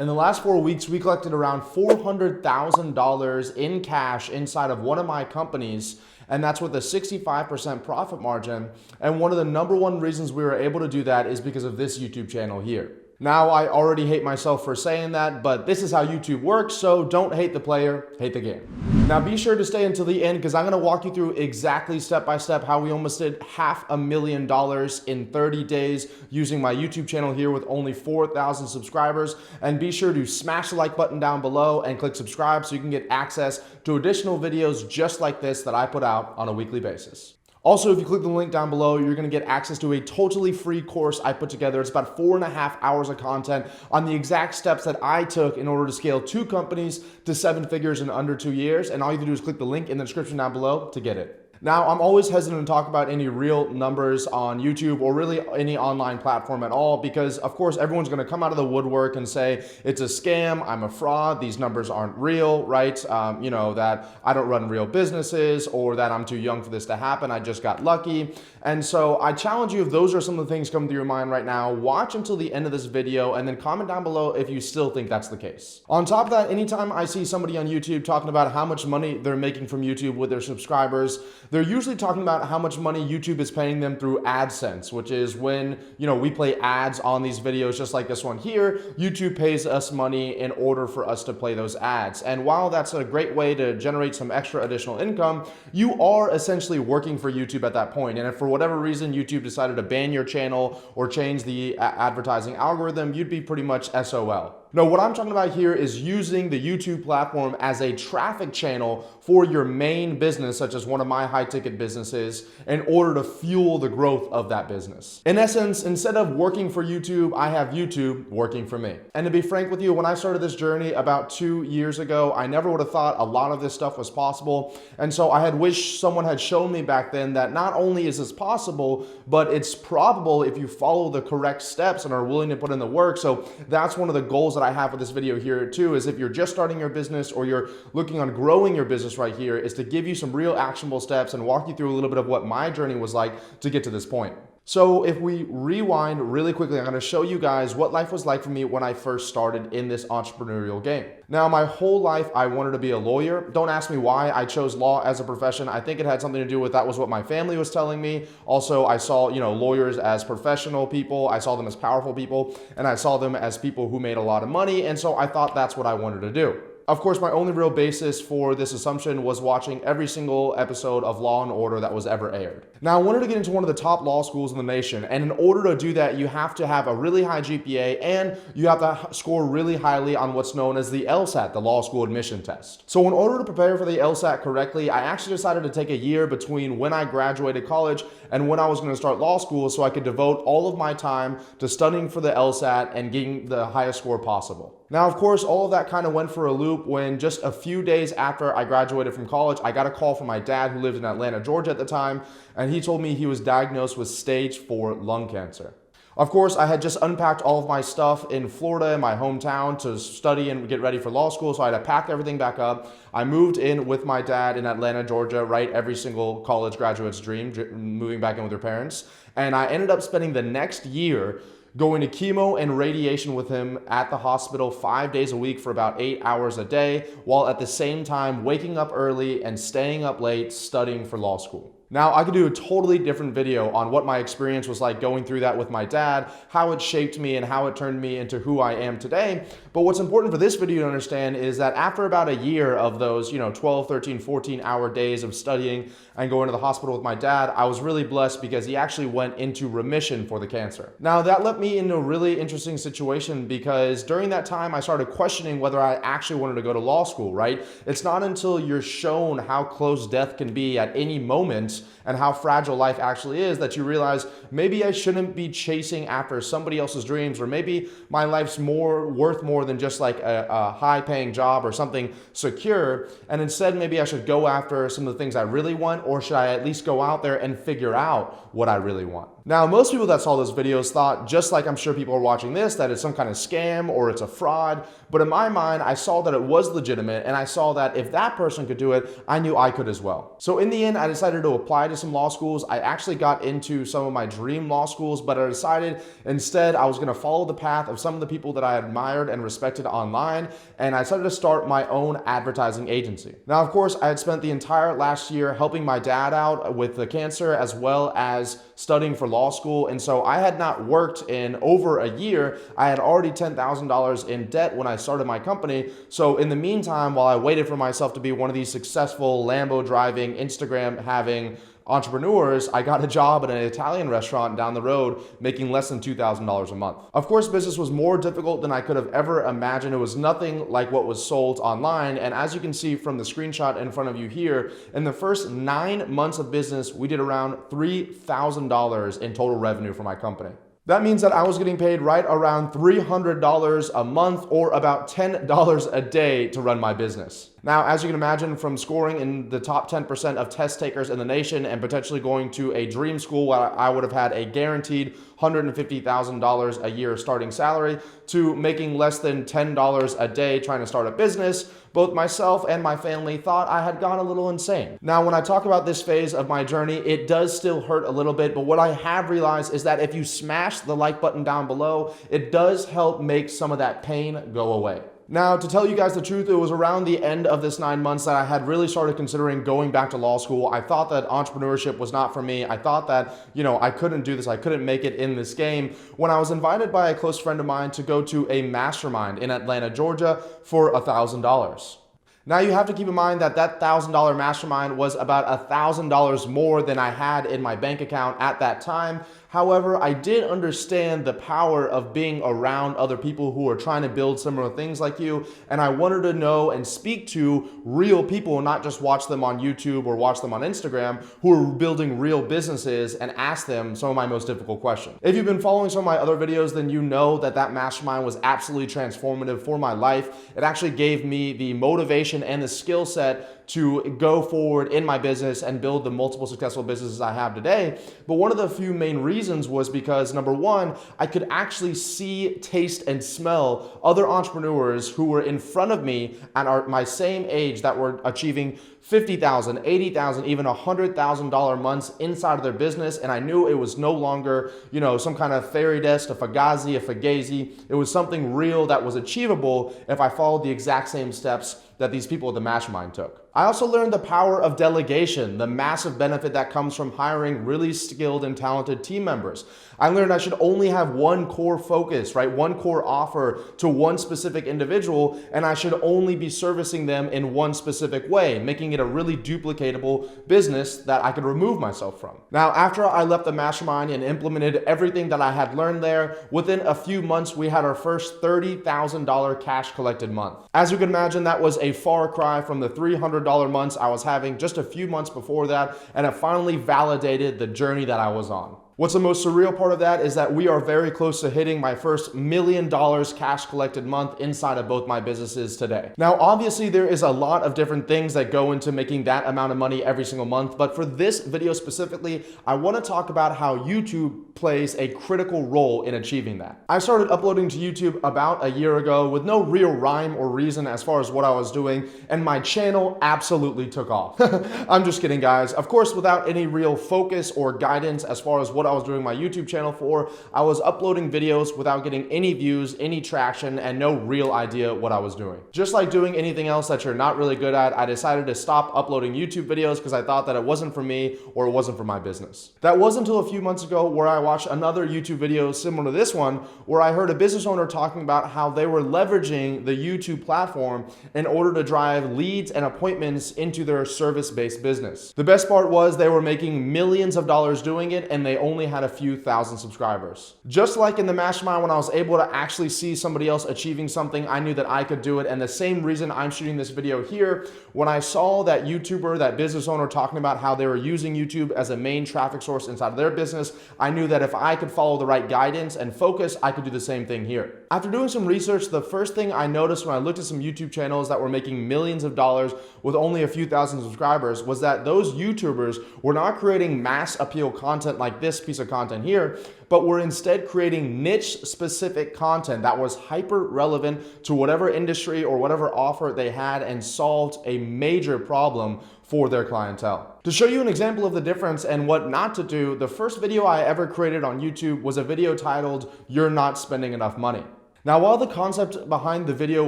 In the last 4 weeks, we collected around $400,000 in cash inside of one of my companies, and that's with a 65% profit margin. And one of the number one reasons we were able to do that is because of this YouTube channel here. Now, I already hate myself for saying that, but this is how YouTube works, so don't hate the player, hate the game. Now, be sure to stay until the end because I'm gonna walk you through exactly step by step how we almost did $500,000 in 30 days using my YouTube channel here with only 4,000 subscribers. And be sure to smash the like button down below and click subscribe so you can get access to additional videos just like this that I put out on a weekly basis. Also, if you click the link down below, you're gonna get access to a totally free course I put together. It's about 4.5 hours of content on the exact steps that I took in order to scale 2 companies to 7 figures in under 2 years. And all you have to do is click the link in the description down below to get it. Now, I'm always hesitant to talk about any real numbers on YouTube or really any online platform at all because, of course, everyone's going to come out of the woodwork and say, it's a scam, I'm a fraud, these numbers aren't real, right? That I don't run real businesses or that I'm too young for this to happen, I just got lucky. And so I challenge you, if those are some of the things coming through your mind right now, watch until the end of this video and then comment down below if you still think that's the case. On top of that, anytime I see somebody on YouTube talking about how much money they're making from YouTube with their subscribers, they're usually talking about how much money YouTube is paying them through Adsense, which is when, we play ads on these videos just like this one here. YouTube pays us money in order for us to play those ads. And while that's a great way to generate some extra additional income, you are essentially working for YouTube at that point. And if for whatever reason YouTube decided to ban your channel or change the advertising algorithm, you'd be pretty much SOL. No, what I'm talking about here is using the YouTube platform as a traffic channel for your main business, such as one of my high-ticket businesses, in order to fuel the growth of that business. In essence, instead of working for YouTube, I have YouTube working for me. And to be frank with you, when I started this journey about 2 years ago, I never would have thought a lot of this stuff was possible. And so I had wished someone had shown me back then that not only is this possible, but it's probable if you follow the correct steps and are willing to put in the work. So that's one of the goals that I have with this video here too, is if you're just starting your business or you're looking on growing your business right here, is to give you some real actionable steps and walk you through a little bit of what my journey was like to get to this point. So if we rewind really quickly, I'm going to show you guys what life was like for me when I first started in this entrepreneurial game. Now, my whole life, I wanted to be a lawyer. Don't ask me why I chose law as a profession. I think it had something to do with that was what my family was telling me. Also, I saw, lawyers as professional people. I saw them as powerful people, and I saw them as people who made a lot of money. And so I thought that's what I wanted to do. Of course, my only real basis for this assumption was watching every single episode of Law & Order that was ever aired. Now, I wanted to get into one of the top law schools in the nation, and in order to do that, you have to have a really high GPA, and you have to score really highly on what's known as the LSAT, the Law School Admission Test. So in order to prepare for the LSAT correctly, I actually decided to take a year between when I graduated college and when I was going to start law school so I could devote all of my time to studying for the LSAT and getting the highest score possible. Now, of course, all of that kind of went for a loop when just a few days after I graduated from college, I got a call from my dad who lived in Atlanta, Georgia at the time, and he told me he was diagnosed with stage 4 lung cancer. Of course, I had just unpacked all of my stuff in Florida, in my hometown, to study and get ready for law school, so I had to pack everything back up. I moved in with my dad in Atlanta, Georgia, right? Every single college graduate's dream, moving back in with their parents. And I ended up spending the next year going to chemo and radiation with him at the hospital 5 days a week for about 8 hours a day, while at the same time waking up early and staying up late studying for law school. Now, I could do a totally different video on what my experience was like going through that with my dad, how it shaped me and how it turned me into who I am today. But what's important for this video to understand is that after about a year of those, 12, 13, 14-hour days of studying and going to the hospital with my dad, I was really blessed because he actually went into remission for the cancer. Now, that left me in a really interesting situation because during that time, I started questioning whether I actually wanted to go to law school, right? It's not until you're shown how close death can be at any moment and how fragile life actually is that you realize maybe I shouldn't be chasing after somebody else's dreams, or maybe my life's worth more than just like a high-paying job or something secure, and instead maybe I should go after some of the things I really want, or should I at least go out there and figure out what I really want? Now, most people that saw those videos thought, just like I'm sure people are watching this, that it's some kind of scam or it's a fraud. But in my mind, I saw that it was legitimate, and I saw that if that person could do it, I knew I could as well. So in the end, I decided to apply to some law schools. I actually got into some of my dream law schools, but I decided instead I was going to follow the path of some of the people that I admired and respected online, and I decided to start my own advertising agency. Now, of course, I had spent the entire last year helping my dad out with the cancer as well as studying for law school, and so I had not worked in over a year. I had already $10,000 in debt when I started my company. So in the meantime, while I waited for myself to be one of these successful Lambo driving, Instagram having entrepreneurs, I got a job at an Italian restaurant down the road making less than $2,000 a month. Of course, business was more difficult than I could have ever imagined. It was nothing like what was sold online. And as you can see from the screenshot in front of you here, in the first 9 months of business, we did around $3,000 in total revenue for my company. That means that I was getting paid right around $300 a month, or about $10 a day to run my business. Now, as you can imagine, from scoring in the top 10% of test takers in the nation and potentially going to a dream school where I would have had a guaranteed $150,000 a year starting salary, to making less than $10 a day trying to start a business, both myself and my family thought I had gone a little insane. Now, when I talk about this phase of my journey, it does still hurt a little bit, but what I have realized is that if you smash the like button down below, it does help make some of that pain go away. Now, to tell you guys the truth, it was around the end of this 9 months that I had really started considering going back to law school. I thought that entrepreneurship was not for me. I thought that, I couldn't do this. I couldn't make it in this game, when I was invited by a close friend of mine to go to a mastermind in Atlanta, Georgia for $1,000. Now, you have to keep in mind that that $1,000 mastermind was about $1,000 more than I had in my bank account at that time. However, I did understand the power of being around other people who are trying to build similar things like you, and I wanted to know and speak to real people, and not just watch them on YouTube or watch them on Instagram, who are building real businesses, and ask them some of my most difficult questions. If you've been following some of my other videos, then you know that that mastermind was absolutely transformative for my life. It actually gave me the motivation and the skill set to go forward in my business and build the multiple successful businesses I have today. But one of the few main reasons was because, number one, I could actually see, taste, and smell other entrepreneurs who were in front of me and are my same age that were achieving $50,000, $80,000, even $100,000 months inside of their business. And I knew it was no longer, some kind of fairy dust, a fugazi, a fugazi. It was something real that was achievable if I followed the exact same steps that these people at the mastermind took. I also learned the power of delegation, the massive benefit that comes from hiring really skilled and talented team members. I learned I should only have one core focus, right? One core offer to one specific individual, and I should only be servicing them in one specific way, making it a really duplicatable business that I could remove myself from. Now, after I left the mastermind and implemented everything that I had learned there, within a few months, we had our first $30,000 cash collected month. As you can imagine, that was a far cry from the $300 months I was having just a few months before that, and it finally validated the journey that I was on. What's the most surreal part of that is that we are very close to hitting my first $1 million cash collected month inside of both my businesses today. Now, obviously, there is a lot of different things that go into making that amount of money every single month, but for this video specifically, I want to talk about how YouTube plays a critical role in achieving that. I started uploading to YouTube about a year ago with no real rhyme or reason as far as what I was doing, and my channel absolutely took off. I'm just kidding, guys. Of course, without any real focus or guidance as far as what I was doing my YouTube channel for, I was uploading videos without getting any views, any traction, and no real idea what I was doing. Just like doing anything else that you're not really good at, I decided to stop uploading YouTube videos because I thought that it wasn't for me or it wasn't for my business. That wasn't until a few months ago where I watched another YouTube video similar to this one, where I heard a business owner talking about how they were leveraging the YouTube platform in order to drive leads and appointments into their service-based business. The best part was they were making millions of dollars doing it, and they only had a few thousand subscribers. Just like in the mastermind, when I was able to actually see somebody else achieving something, I knew that I could do it. And the same reason I'm shooting this video here, when I saw that YouTuber, that business owner talking about how they were using YouTube as a main traffic source inside of their business, I knew that if I could follow the right guidance and focus, I could do the same thing here. After doing some research, the first thing I noticed when I looked at some YouTube channels that were making millions of dollars with only a few thousand subscribers was that those YouTubers were not creating mass appeal content like this piece of content here, but were instead creating niche specific content that was hyper relevant to whatever industry or whatever offer they had and solved a major problem for their clientele. To show you an example of the difference and what not to do, the first video I ever created on YouTube was a video titled, "You're Not Spending Enough Money." Now, while the concept behind the video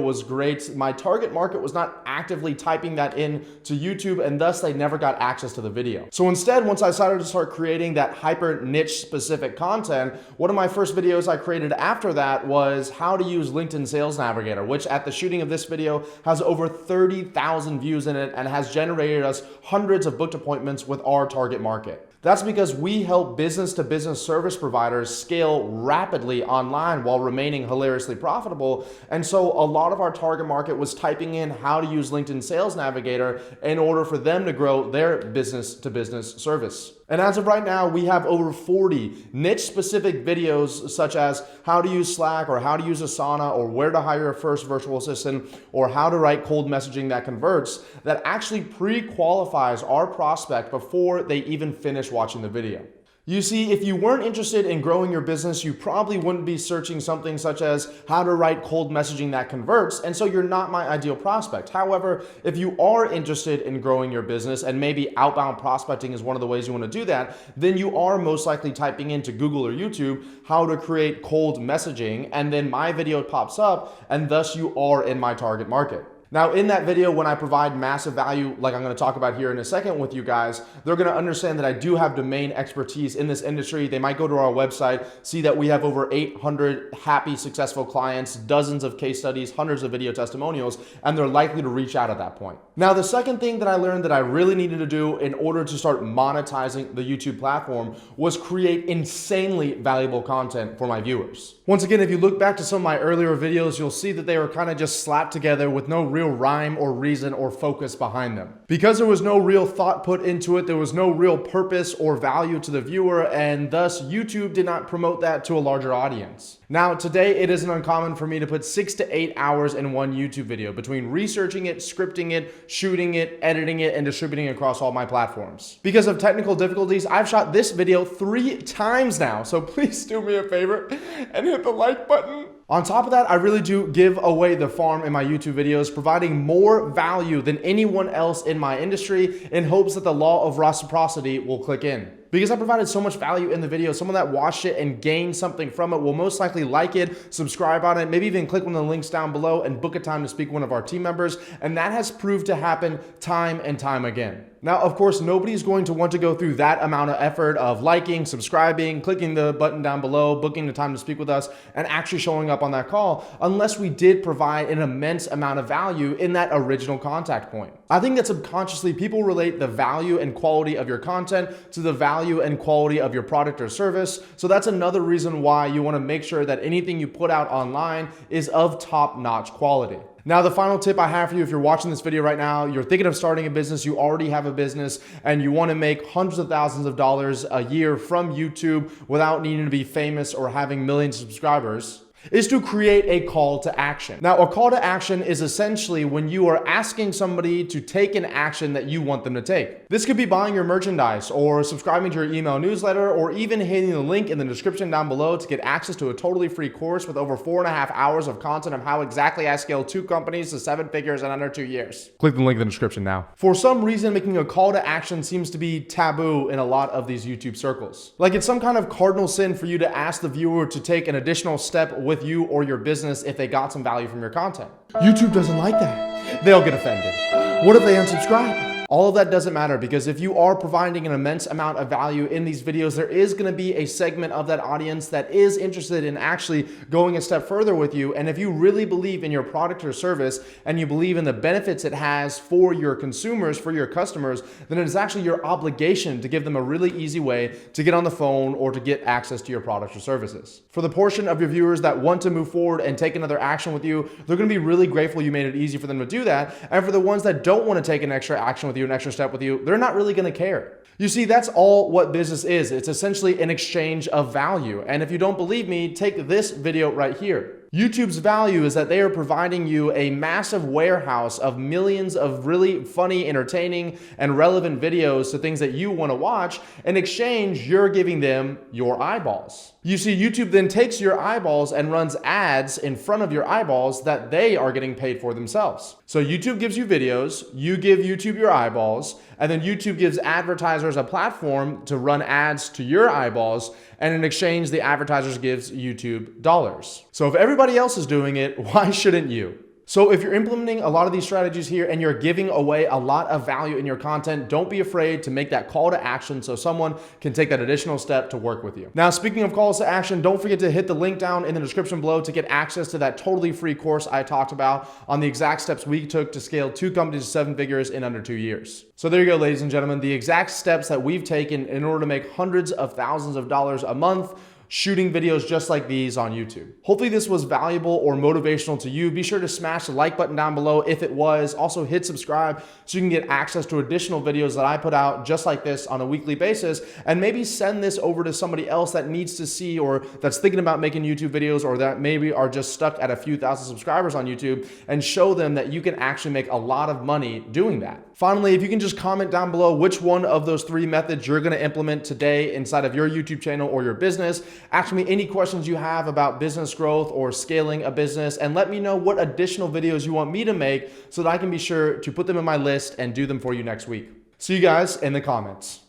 was great, my target market was not actively typing that in to YouTube, and thus they never got access to the video. So instead, once I decided to start creating that hyper niche specific content, one of my first videos I created after that was how to use LinkedIn Sales Navigator, which at the shooting of this video has over 30,000 views in it and has generated us hundreds of booked appointments with our target market. That's because we help business-to-business service providers scale rapidly online while remaining hilariously profitable. And so a lot of our target market was typing in how to use LinkedIn Sales Navigator in order for them to grow their business-to-business service. And as of right now, we have over 40 niche-specific videos such as how to use Slack or how to use Asana or where to hire a first virtual assistant or how to write cold messaging that converts that actually pre-qualifies our prospect before they even finish watching the video. You see, if you weren't interested in growing your business, you probably wouldn't be searching something such as how to write cold messaging that converts, and so you're not my ideal prospect. However, if you are interested in growing your business and maybe outbound prospecting is one of the ways you want to do that, then you are most likely typing into Google or YouTube how to create cold messaging, and then my video pops up, and thus you are in my target market. Now, in that video, when I provide massive value, like I'm going to talk about here in a second with you guys, they're going to understand that I do have domain expertise in this industry. They might go to our website, see that we have over 800 happy, successful clients, dozens of case studies, hundreds of video testimonials, and they're likely to reach out at that point. Now, the second thing that I learned that I really needed to do in order to start monetizing the YouTube platform was create insanely valuable content for my viewers. Once again, if you look back to some of my earlier videos, you'll see that they were kind of just slapped together with no real rhyme or reason or focus behind them. Because there was no real thought put into it, there was no real purpose or value to the viewer, and thus YouTube did not promote that to a larger audience. Now, today it isn't uncommon for me to put 6 to 8 hours in one YouTube video between researching it, scripting it, shooting it, editing it, and distributing it across all my platforms. Because of technical difficulties, I've shot this video 3 times now, so please do me a favor and hit the like button. On top of that, I really do give away the farm in my YouTube videos, providing more value than anyone else in my industry in hopes that the law of reciprocity will click in. Because I provided so much value in the video, someone that watched it and gained something from it will most likely like it, subscribe on it, maybe even click one of the links down below and book a time to speak with one of our team members. And that has proved to happen time and time again. Now, of course, nobody's going to want to go through that amount of effort of liking, subscribing, clicking the button down below, booking the time to speak with us, and actually showing up on that call unless we did provide an immense amount of value in that original contact point. I think that subconsciously people relate the value and quality of your content to the value and quality of your product or service. So that's another reason why you want to make sure that anything you put out online is of top-notch quality. Now, the final tip I have for you, if you're watching this video right now, you're thinking of starting a business, you already have a business, and you want to make hundreds of thousands of dollars a year from YouTube without needing to be famous or having millions of subscribers, is to create a call to action. Now, a call to action is essentially when you are asking somebody to take an action that you want them to take. This could be buying your merchandise or subscribing to your email newsletter or even hitting the link in the description down below to get access to a totally free course with over 4.5 hours of content of how exactly I scaled 2 companies to 7 figures in under 2 years. Click the link in the description now. For some reason, making a call to action seems to be taboo in a lot of these YouTube circles. Like it's some kind of cardinal sin for you to ask the viewer to take an additional step with you or your business if they got some value from your content. YouTube doesn't like that. They'll get offended. What if they unsubscribe? All of that doesn't matter because if you are providing an immense amount of value in these videos, there is going to be a segment of that audience that is interested in actually going a step further with you. And if you really believe in your product or service and you believe in the benefits it has for your consumers, for your customers, then it is actually your obligation to give them a really easy way to get on the phone or to get access to your products or services. For the portion of your viewers that want to move forward and take another action with you, they're going to be really grateful you made it easy for them to do that. And for the ones that don't want to take an extra action with you, an extra step with you, they're not really going to care. You see, that's all what business is. It's essentially an exchange of value. And if you don't believe me, take this video right here. YouTube's value is that they are providing you a massive warehouse of millions of really funny, entertaining, and relevant videos to things that you want to watch. In exchange, you're giving them your eyeballs. You see, YouTube then takes your eyeballs and runs ads in front of your eyeballs that they are getting paid for themselves. So YouTube gives you videos, you give YouTube your eyeballs, and then YouTube gives advertisers a platform to run ads to your eyeballs, and in exchange, the advertisers gives YouTube dollars. So if everybody else is doing it, why shouldn't you? So if you're implementing a lot of these strategies here and you're giving away a lot of value in your content, don't be afraid to make that call to action so someone can take that additional step to work with you. Now, speaking of calls to action, don't forget to hit the link down in the description below to get access to that totally free course I talked about on the exact steps we took to scale 2 companies to 7 figures in under 2 years. So there you go, ladies and gentlemen, the exact steps that we've taken in order to make hundreds of thousands of dollars a month shooting videos just like these on YouTube. Hopefully this was valuable or motivational to you. Be sure to smash the like button down below if it was. Also hit subscribe so you can get access to additional videos that I put out just like this on a weekly basis, and maybe send this over to somebody else that needs to see or that's thinking about making YouTube videos or that maybe are just stuck at a few thousand subscribers on YouTube, and show them that you can actually make a lot of money doing that. Finally, if you can just comment down below which one of those 3 methods you're going to implement today inside of your YouTube channel or your business. Ask me any questions you have about business growth or scaling a business, and let me know what additional videos you want me to make so that I can be sure to put them in my list and do them for you next week. See you guys in the comments.